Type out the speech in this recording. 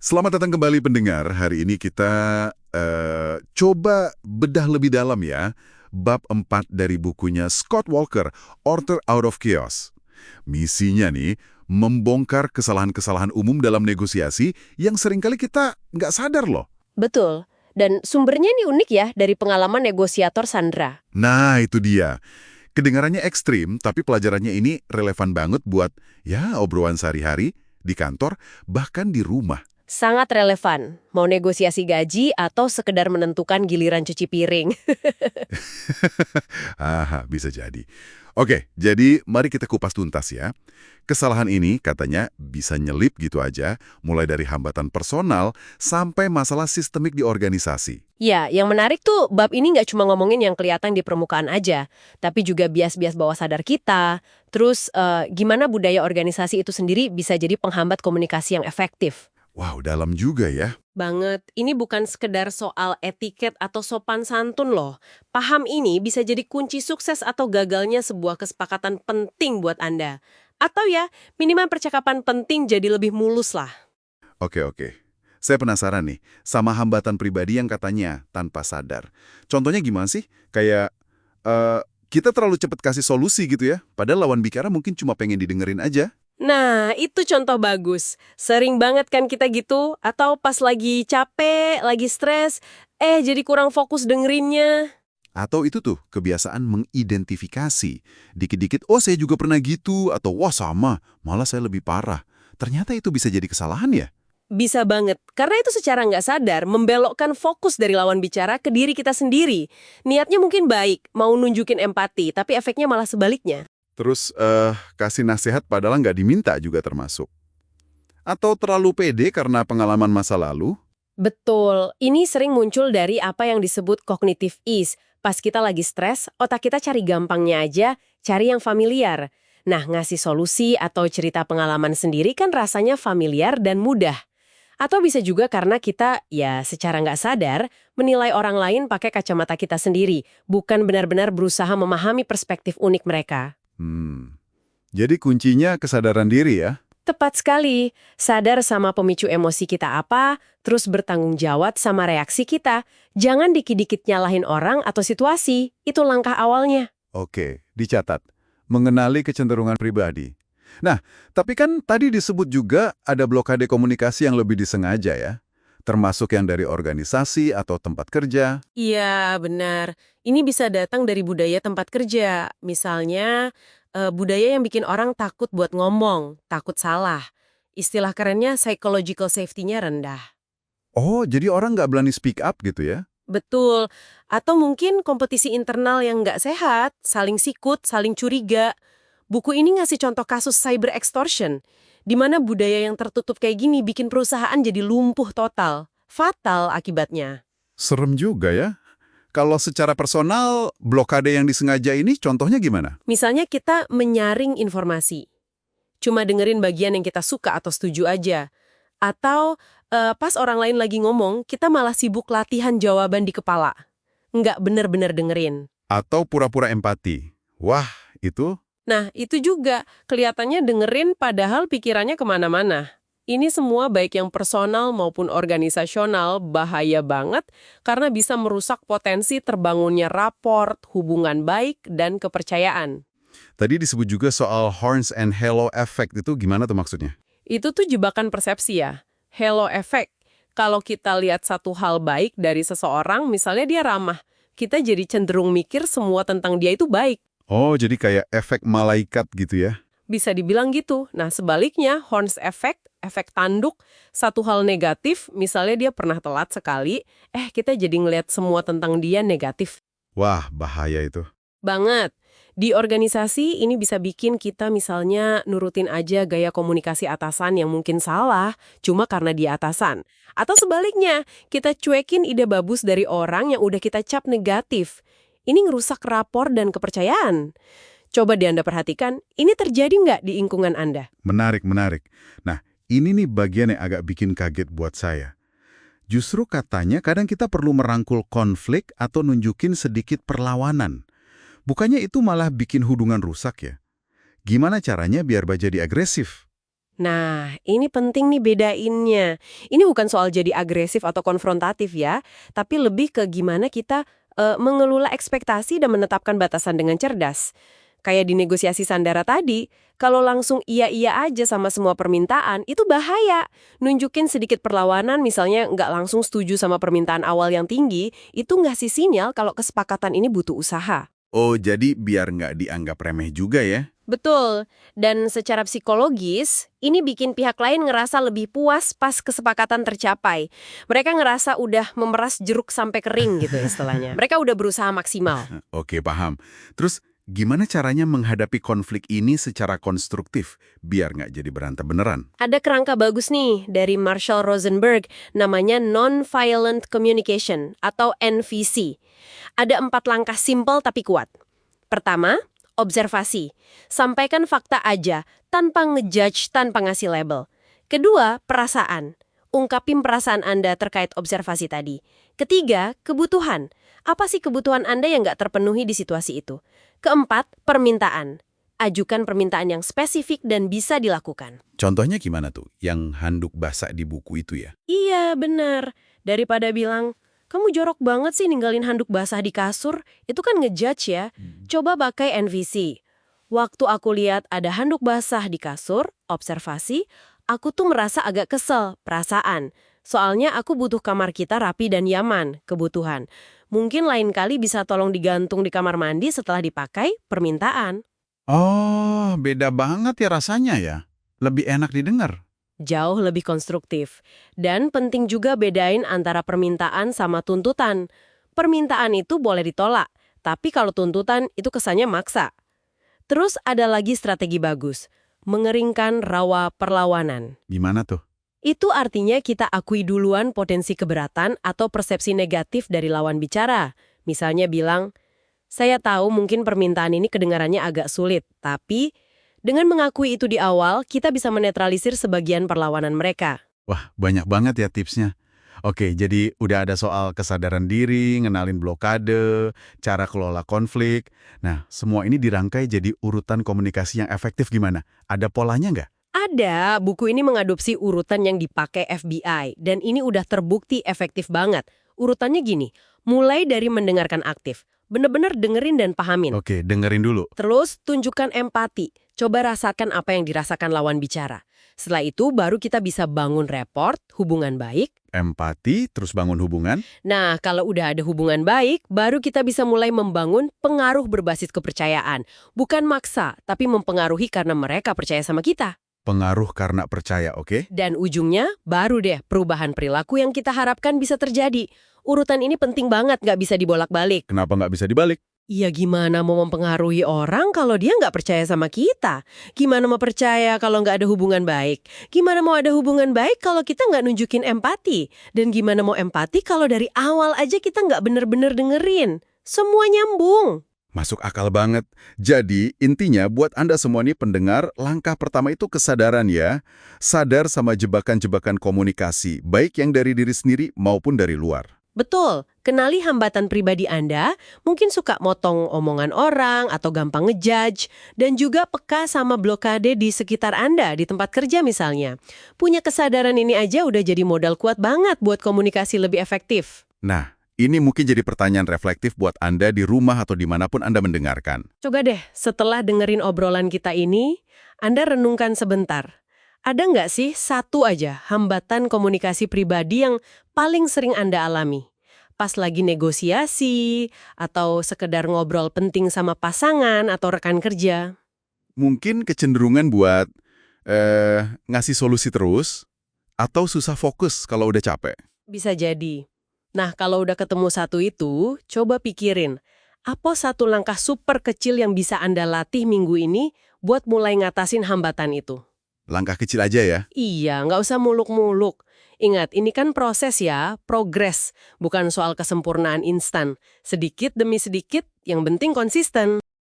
Selamat datang kembali pendengar. Hari ini kita coba bedah lebih dalam ya, bab 4 dari bukunya Scott Walker, Order Out of Chaos. Misinya nih, membongkar kesalahan-kesalahan umum dalam negosiasi yang seringkali kita nggak sadar loh. Betul. Dan sumbernya ini unik ya, dari pengalaman negosiator Sandra. Nah, itu dia. Kedengarannya ekstrim, tapi pelajarannya ini relevan banget buat ya obrolan sehari-hari, di kantor, bahkan di rumah. Sangat relevan. Mau negosiasi gaji atau sekedar menentukan giliran cuci piring. Aha, bisa jadi. Oke, jadi mari kita kupas tuntas ya. Kesalahan ini katanya bisa nyelip gitu aja, mulai dari hambatan personal sampai masalah sistemik di organisasi. Ya, yang menarik tuh bab ini nggak cuma ngomongin yang kelihatan di permukaan aja, tapi juga bias-bias bawah sadar kita. Terus gimana budaya organisasi itu sendiri bisa jadi penghambat komunikasi yang efektif. Wow, dalam juga ya. Banget, ini bukan sekedar soal etiket atau sopan santun loh. Paham ini bisa jadi kunci sukses atau gagalnya sebuah kesepakatan penting buat Anda. Atau ya, minimal percakapan penting jadi lebih mulus lah. Oke. Saya penasaran nih, sama hambatan pribadi yang katanya tanpa sadar. Contohnya gimana sih? Kayak, kita terlalu cepat kasih solusi gitu ya, padahal lawan bicara mungkin cuma pengen didengerin aja. Nah, itu contoh bagus. Sering banget kan kita gitu, atau pas lagi capek, lagi stres, jadi kurang fokus dengerinnya. Atau itu tuh, kebiasaan mengidentifikasi. Dikit-dikit, oh saya juga pernah gitu, atau wah sama, malah saya lebih parah. Ternyata itu bisa jadi kesalahan ya? Bisa banget, karena itu secara nggak sadar membelokkan fokus dari lawan bicara ke diri kita sendiri. Niatnya mungkin baik, mau nunjukin empati, tapi efeknya malah sebaliknya. Terus, kasih nasihat padahal nggak diminta juga termasuk. Atau terlalu pede karena pengalaman masa lalu. Betul, ini sering muncul dari apa yang disebut cognitive ease. Pas kita lagi stres, otak kita cari gampangnya aja, cari yang familiar. Nah, ngasih solusi atau cerita pengalaman sendiri kan rasanya familiar dan mudah. Atau bisa juga karena kita, ya secara nggak sadar, menilai orang lain pakai kacamata kita sendiri, bukan benar-benar berusaha memahami perspektif unik mereka. Jadi kuncinya kesadaran diri ya? Tepat sekali, sadar sama pemicu emosi kita apa, terus bertanggung jawab sama reaksi kita. Jangan dikit-dikit nyalahin orang atau situasi, itu langkah awalnya. Oke, dicatat. Mengenali kecenderungan pribadi. Nah, tapi kan tadi disebut juga ada blokade komunikasi yang lebih disengaja ya? Termasuk yang dari organisasi atau tempat kerja. Iya, benar. Ini bisa datang dari budaya tempat kerja. Misalnya, budaya yang bikin orang takut buat ngomong, takut salah. Istilah kerennya psychological safety-nya rendah. Oh, jadi orang nggak berani speak up gitu ya? Betul. Atau mungkin kompetisi internal yang nggak sehat, saling sikut, saling curiga. Buku ini ngasih contoh kasus cyber extortion, di mana budaya yang tertutup kayak gini bikin perusahaan jadi lumpuh total. Fatal akibatnya. Serem juga ya. Kalau secara personal, blokade yang disengaja ini contohnya gimana? Misalnya kita menyaring informasi. Cuma dengerin bagian yang kita suka atau setuju aja. Atau pas orang lain lagi ngomong, kita malah sibuk latihan jawaban di kepala. Nggak bener-bener dengerin. Atau pura-pura empati. Wah, itu Nah, itu juga kelihatannya dengerin padahal pikirannya kemana-mana. Ini semua baik yang personal maupun organisasional bahaya banget karena bisa merusak potensi terbangunnya raport, hubungan baik, dan kepercayaan. tadi disebut juga soal horns and halo effect itu gimana tuh maksudnya? Itu tuh jebakan persepsi ya. Halo effect. Kalau kita lihat satu hal baik dari seseorang, misalnya dia ramah, kita jadi cenderung mikir semua tentang dia itu baik. Oh, jadi kayak efek malaikat gitu ya? Bisa dibilang gitu. Nah, sebaliknya, horns effect, efek tanduk, satu hal negatif, misalnya dia pernah telat sekali, kita jadi ngelihat semua tentang dia negatif. Wah, bahaya itu. Banget. Di organisasi ini bisa bikin kita misalnya nurutin aja gaya komunikasi atasan yang mungkin salah, cuma karena dia atasan. Atau sebaliknya, kita cuekin ide bagus dari orang yang udah kita cap negatif. Ini ngerusak rapor dan kepercayaan. Coba Anda perhatikan, ini terjadi nggak di lingkungan Anda? Menarik. Nah, ini nih bagian yang agak bikin kaget buat saya. Justru katanya kadang kita perlu merangkul konflik atau nunjukin sedikit perlawanan. Bukannya itu malah bikin hubungan rusak ya? Gimana caranya biar jadi agresif? Nah, ini penting nih bedainnya. Ini bukan soal jadi agresif atau konfrontatif ya, tapi lebih ke gimana kita mengelola ekspektasi dan menetapkan batasan dengan cerdas. Kayak di negosiasi Sandara tadi, kalau langsung iya-iya aja sama semua permintaan, itu bahaya. Nunjukin sedikit perlawanan, misalnya nggak langsung setuju sama permintaan awal yang tinggi, itu ngasih sinyal kalau kesepakatan ini butuh usaha. Oh, jadi biar nggak dianggap remeh juga ya? Betul, dan secara psikologis, ini bikin pihak lain ngerasa lebih puas pas kesepakatan tercapai. Mereka ngerasa udah memeras jeruk sampai kering gitu istilahnya. Mereka udah berusaha maksimal. Oke, paham. Terus, gimana caranya menghadapi konflik ini secara konstruktif, biar nggak jadi berantem beneran? Ada kerangka bagus nih dari Marshall Rosenberg, namanya Non-Violent Communication atau NVC. Ada 4 langkah simpel tapi kuat. Pertama, observasi. Sampaikan fakta aja, tanpa ngejudge, tanpa ngasih label. Kedua, perasaan. Ungkapin perasaan Anda terkait observasi tadi. Ketiga, kebutuhan. Apa sih kebutuhan Anda yang nggak terpenuhi di situasi itu? Keempat, permintaan. Ajukan permintaan yang spesifik dan bisa dilakukan. Contohnya gimana tuh, yang handuk basah di buku itu ya? Iya, benar. Daripada bilang, kamu jorok banget sih ninggalin handuk basah di kasur, itu kan ngejudge ya. Coba pakai NVC. Waktu aku lihat ada handuk basah di kasur, observasi, aku tuh merasa agak kesel, perasaan. Soalnya aku butuh kamar kita rapi dan nyaman, kebutuhan. Mungkin lain kali bisa tolong digantung di kamar mandi setelah dipakai, permintaan. Oh, beda banget ya rasanya ya. Lebih enak didengar. Jauh lebih konstruktif. Dan penting juga bedain antara permintaan sama tuntutan. Permintaan itu boleh ditolak, tapi kalau tuntutan itu kesannya maksa. Terus ada lagi strategi bagus, mengeringkan rawa perlawanan. Gimana tuh? Itu artinya kita akui duluan potensi keberatan atau persepsi negatif dari lawan bicara. Misalnya bilang, saya tahu mungkin permintaan ini kedengarannya agak sulit, tapi dengan mengakui itu di awal, kita bisa menetralisir sebagian perlawanan mereka. Wah, banyak banget ya tipsnya. Oke, jadi udah ada soal kesadaran diri, ngenalin blokade, cara kelola konflik. Nah, semua ini dirangkai jadi urutan komunikasi yang efektif gimana? Ada polanya nggak? Ada, buku ini mengadopsi urutan yang dipakai FBI, dan ini udah terbukti efektif banget. Urutannya gini, mulai dari mendengarkan aktif, bener-bener dengerin dan pahamin. Oke, dengerin dulu. Terus tunjukkan empati, coba rasakan apa yang dirasakan lawan bicara. Setelah itu baru kita bisa bangun report, hubungan baik. Empati, terus bangun hubungan. Nah, kalau udah ada hubungan baik, baru kita bisa mulai membangun pengaruh berbasis kepercayaan. Bukan maksa, tapi mempengaruhi karena mereka percaya sama kita. Pengaruh karena percaya, oke? Dan ujungnya, baru deh perubahan perilaku yang kita harapkan bisa terjadi. Urutan ini penting banget, nggak bisa dibolak-balik. Kenapa nggak bisa dibalik? Ya gimana mau mempengaruhi orang kalau dia nggak percaya sama kita? Gimana mau percaya kalau nggak ada hubungan baik? Gimana mau ada hubungan baik kalau kita nggak nunjukin empati? Dan gimana mau empati kalau dari awal aja kita nggak bener-bener dengerin? Semua nyambung. Masuk akal banget. Jadi, intinya buat Anda semua nih pendengar, langkah pertama itu kesadaran ya. Sadar sama jebakan-jebakan komunikasi, baik yang dari diri sendiri maupun dari luar. Betul, kenali hambatan pribadi Anda, mungkin suka motong omongan orang atau gampang ngejudge, dan juga peka sama blokade di sekitar Anda, di tempat kerja misalnya. Punya kesadaran ini aja udah jadi modal kuat banget buat komunikasi lebih efektif. Nah, ini mungkin jadi pertanyaan reflektif buat Anda di rumah atau dimanapun Anda mendengarkan. Coba deh, setelah dengerin obrolan kita ini, Anda renungkan sebentar. Ada nggak sih satu aja hambatan komunikasi pribadi yang paling sering Anda alami? Pas lagi negosiasi, atau sekedar ngobrol penting sama pasangan atau rekan kerja? Mungkin kecenderungan buat ngasih solusi terus, atau susah fokus kalau udah capek. Bisa jadi. Nah, kalau udah ketemu satu itu, coba pikirin, apa satu langkah super kecil yang bisa Anda latih minggu ini buat mulai ngatasin hambatan itu? Langkah kecil aja ya. Iya, nggak usah muluk-muluk. Ingat, ini kan proses ya, progres, bukan soal kesempurnaan instan. Sedikit demi sedikit, yang penting konsisten.